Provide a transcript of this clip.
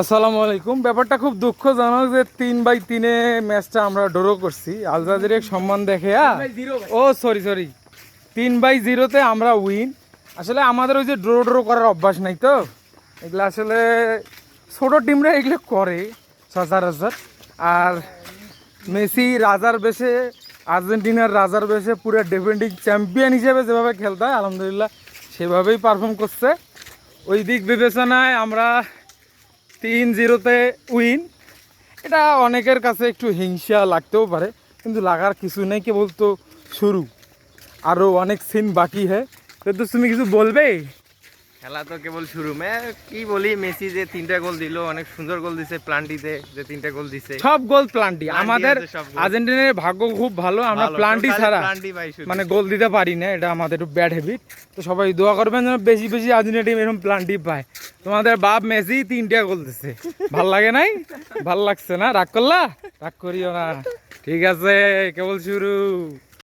আসসালামু আলাইকুম। ব্যাপারটা খুব দুঃখজনক যে 3-3 ম্যাচটা আমরা ড্র করছি। আল জাজিরার সম্মান দেখে ও সরি 3-0 আমরা উইন। আসলে আমাদের ওই যে ড্র করার অভ্যাস নাই তো, এগুলো আসলে ছোট টিমরা এগুলো করে সচরাচর। আর মেসি রাজার বেশে, আর্জেন্টিনার রাজার বেশে পুরো ডিফেন্ডিং চ্যাম্পিয়ন হিসেবে যেভাবে খেলতে হয় আলহামদুলিল্লাহ সেভাবেই পারফর্ম করছে। ওই দিক বিবেচনায় আমরা 3-0 উইন। এটা অনেকের কাছে একটু হিংসা লাগতেও পারে, কিন্তু লাগার কিছু নেই, কেবল তো শুরু, আরও অনেক সিন বাকি হ্যাঁ। তো তুমি কিছু বলবে? খেলা তো কেবল শুরু। কি বলি, মেসি যে 3টা গোল দিল, অনেক সুন্দর গোল দিছে। প্লান্টিতে যে 3টা গোল দিছে, সব গোল প্লান্টি। আমাদের আর্জেন্টিনার ভাগ্য খুব ভালো, আমরা প্লান্টি ছাড়া মানে গোল দিতে পারি না, এটা আমাদের একটু ব্যাড হ্যাবিট। তো সবাই দোয়া করবেন যেন বেশি বেশি আর্জেন্টিনা টিম এরকম প্লান্টি পায়। তোমাদের বাপ মেসি 3টা গোল দিছে, ভাল লাগে নাই? ভাল লাগছে না? রাগ করলা? রাগ করিও না, ঠিক আছে, কেবল শুরু।